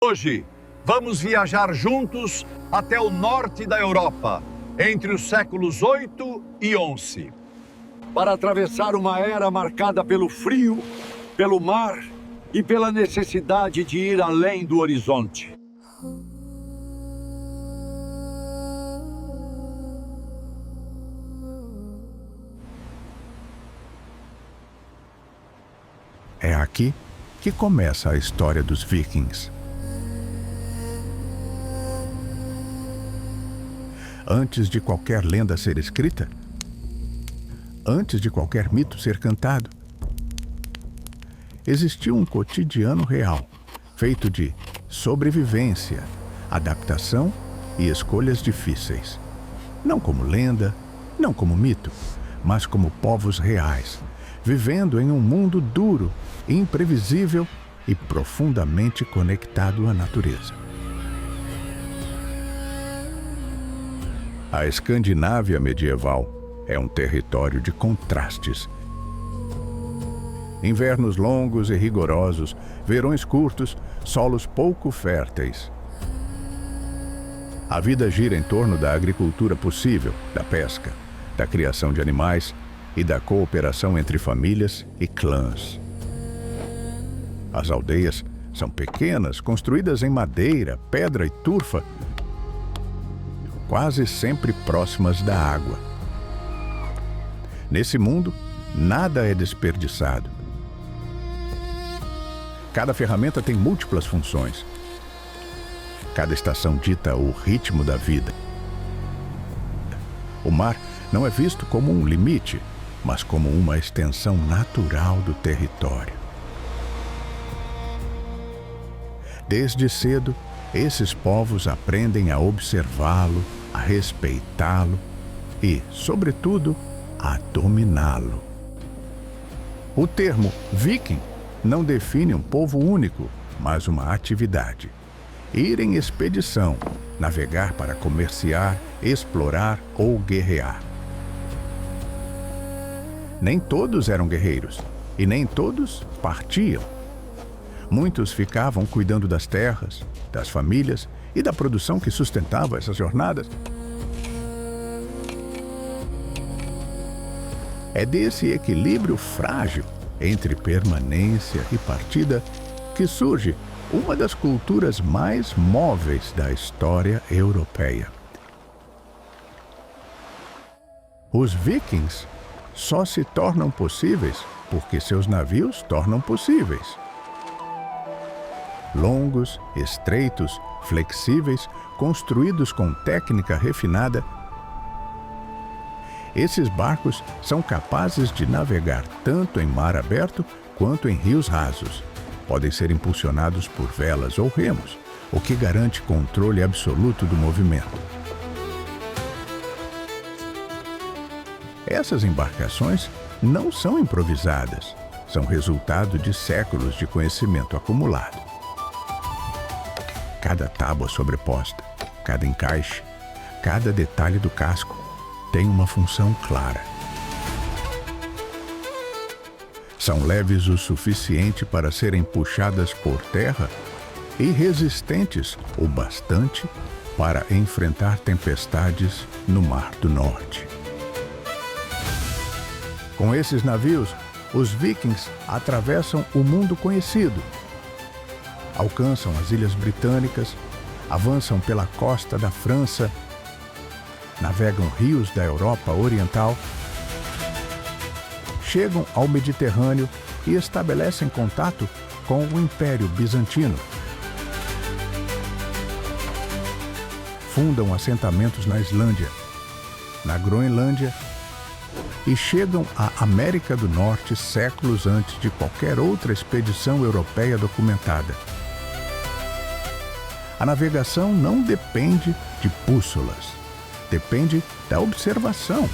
Hoje, vamos viajar juntos até o norte da Europa, entre os séculos 8 e 11, para atravessar uma era marcada pelo frio, pelo mar e pela necessidade de ir além do horizonte. É aqui que começa a história dos Vikings. Antes de qualquer lenda ser escrita, antes de qualquer mito ser cantado, existiu um cotidiano real, feito de sobrevivência, adaptação e escolhas difíceis. Não como lenda, não como mito, mas como povos reais, vivendo em um mundo duro, imprevisível e profundamente conectado à natureza. A Escandinávia medieval é um território de contrastes. Invernos longos e rigorosos, verões curtos, solos pouco férteis. A vida gira em torno da agricultura possível, da pesca, da criação de animais e da cooperação entre famílias e clãs. As aldeias são pequenas, construídas em madeira, pedra e turfa, quase sempre próximas da água. Nesse mundo, nada é desperdiçado. Cada ferramenta tem múltiplas funções. Cada estação dita o ritmo da vida. O mar não é visto como um limite, mas como uma extensão natural do território. Desde cedo, esses povos aprendem a observá-lo, a respeitá-lo e, sobretudo, a dominá-lo. O termo viking não define um povo único, mas uma atividade. Ir em expedição, navegar para comerciar, explorar ou guerrear. Nem todos eram guerreiros e nem todos partiam. Muitos ficavam cuidando das terras, das famílias e da produção que sustentava essas jornadas. É desse equilíbrio frágil entre permanência e partida que surge uma das culturas mais móveis da história europeia. Os vikings só se tornam possíveis porque seus navios tornam possíveis. Longos, estreitos, flexíveis, construídos com técnica refinada, esses barcos são capazes de navegar tanto em mar aberto quanto em rios rasos. Podem ser impulsionados por velas ou remos, o que garante controle absoluto do movimento. Essas embarcações não são improvisadas, são resultado de séculos de conhecimento acumulado. Cada tábua sobreposta, cada encaixe, cada detalhe do casco tem uma função clara. São leves o suficiente para serem puxadas por terra e resistentes o bastante para enfrentar tempestades no Mar do Norte. Com esses navios, os vikings atravessam o mundo conhecido. Alcançam as Ilhas Britânicas, avançam pela costa da França, navegam rios da Europa Oriental, chegam ao Mediterrâneo e estabelecem contato com o Império Bizantino. Fundam assentamentos na Islândia, na Groenlândia e chegam à América do Norte séculos antes de qualquer outra expedição europeia documentada. A navegação não depende de bússolas, depende da observação,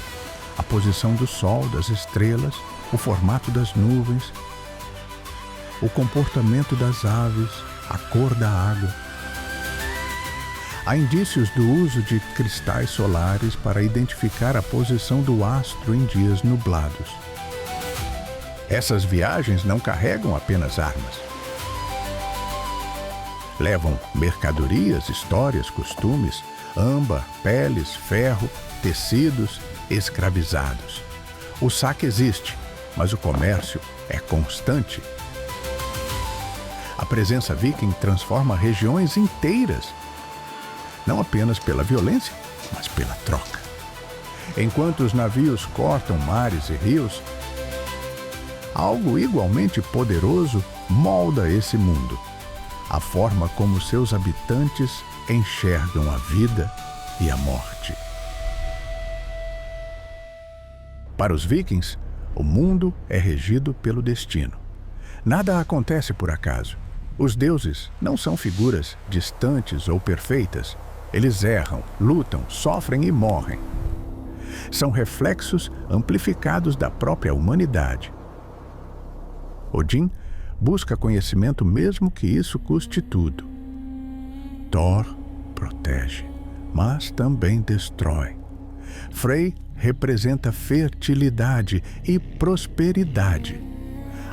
a posição do sol, das estrelas, o formato das nuvens, o comportamento das aves, a cor da água. Há indícios do uso de cristais solares para identificar a posição do astro em dias nublados. Essas viagens não carregam apenas armas. Levam mercadorias, histórias, costumes, âmbar, peles, ferro, tecidos, escravizados. O saque existe, mas o comércio é constante. A presença viking transforma regiões inteiras, não apenas pela violência, mas pela troca. Enquanto os navios cortam mares e rios, algo igualmente poderoso molda esse mundo. A forma como seus habitantes enxergam a vida e a morte. Para os vikings, o mundo é regido pelo destino. Nada acontece por acaso. Os deuses não são figuras distantes ou perfeitas. Eles erram, lutam, sofrem e morrem. São reflexos amplificados da própria humanidade. Odin busca conhecimento mesmo que isso custe tudo. Thor protege, mas também destrói. Frey representa fertilidade e prosperidade.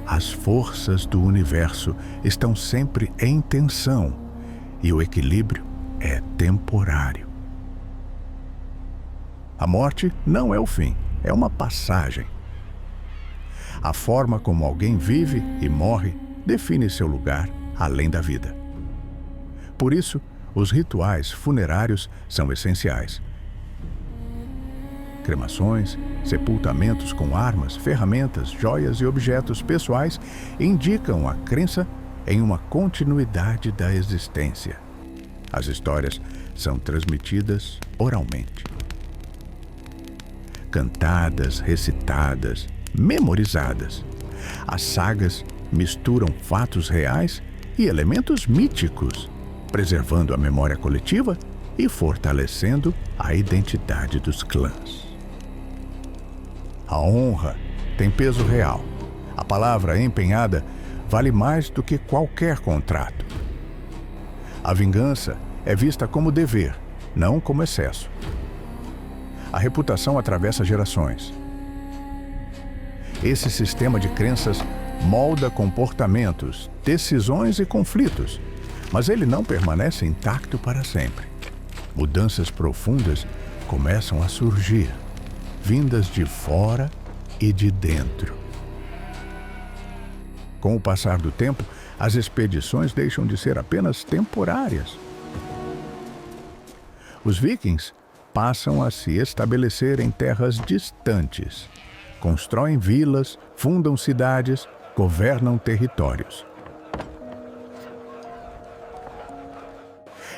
As forças do universo estão sempre em tensão e o equilíbrio é temporário. A morte não é o fim, é uma passagem. A forma como alguém vive e morre define seu lugar além da vida. Por isso, os rituais funerários são essenciais. Cremações, sepultamentos com armas, ferramentas, joias e objetos pessoais indicam a crença em uma continuidade da existência. As histórias são transmitidas oralmente. Cantadas, recitadas, memorizadas. As sagas misturam fatos reais e elementos míticos, preservando a memória coletiva e fortalecendo a identidade dos clãs. A honra tem peso real. A palavra empenhada vale mais do que qualquer contrato. A vingança é vista como dever, não como excesso. A reputação atravessa gerações. Esse sistema de crenças molda comportamentos, decisões e conflitos, mas ele não permanece intacto para sempre. Mudanças profundas começam a surgir, vindas de fora e de dentro. Com o passar do tempo, as expedições deixam de ser apenas temporárias. Os vikings passam a se estabelecer em terras distantes, constroem vilas, fundam cidades, governam territórios.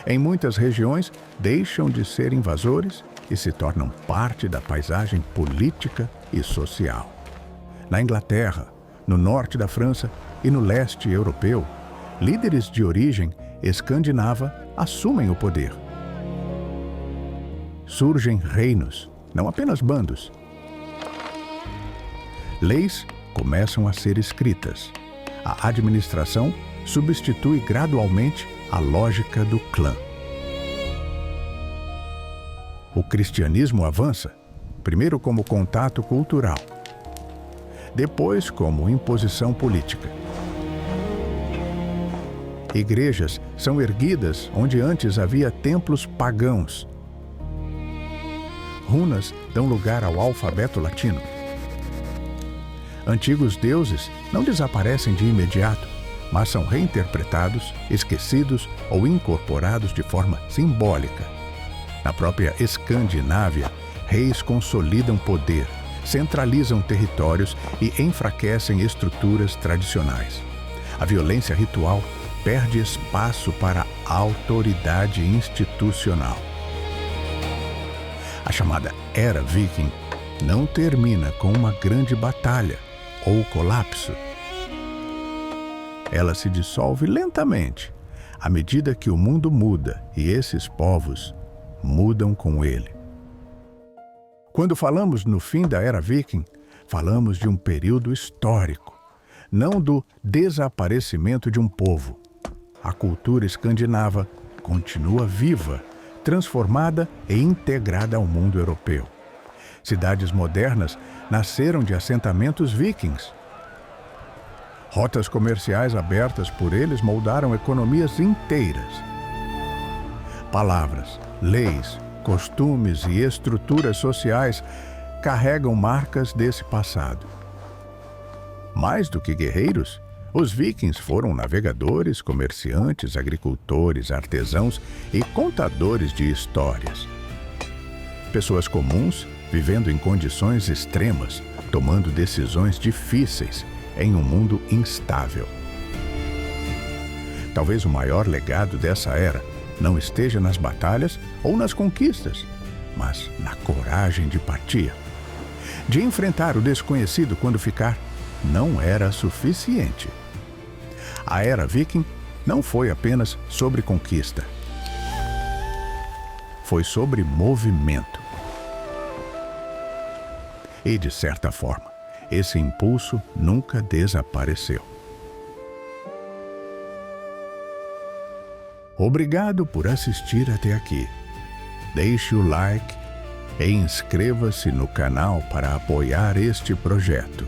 Em muitas regiões, deixam de ser invasores e se tornam parte da paisagem política e social. Na Inglaterra, no norte da França e no leste europeu, líderes de origem escandinava assumem o poder. Surgem reinos, não apenas bandos. Leis começam a ser escritas. A administração substitui gradualmente a lógica do clã. O cristianismo avança, primeiro como contato cultural, depois como imposição política. Igrejas são erguidas onde antes havia templos pagãos. Runas dão lugar ao alfabeto latino. Antigos deuses não desaparecem de imediato, mas são reinterpretados, esquecidos ou incorporados de forma simbólica. Na própria Escandinávia, reis consolidam poder, centralizam territórios e enfraquecem estruturas tradicionais. A violência ritual perde espaço para a autoridade institucional. A chamada Era Viking não termina com uma grande batalha ou colapso. Ela se dissolve lentamente, à medida que o mundo muda e esses povos mudam com ele. Quando falamos no fim da Era Viking, falamos de um período histórico, não do desaparecimento de um povo. A cultura escandinava continua viva, transformada e integrada ao mundo europeu. Cidades modernas nasceram de assentamentos vikings. Rotas comerciais abertas por eles moldaram economias inteiras. Palavras, leis, costumes e estruturas sociais carregam marcas desse passado. Mais do que guerreiros, os vikings foram navegadores, comerciantes, agricultores, artesãos e contadores de histórias. Pessoas comuns vivendo em condições extremas, tomando decisões difíceis em um mundo instável. Talvez o maior legado dessa era não esteja nas batalhas ou nas conquistas, mas na coragem de partir. De enfrentar o desconhecido quando ficar não era suficiente. A era viking não foi apenas sobre conquista. Foi sobre movimento. E, de certa forma, esse impulso nunca desapareceu. Obrigado por assistir até aqui. Deixe o like e inscreva-se no canal para apoiar este projeto.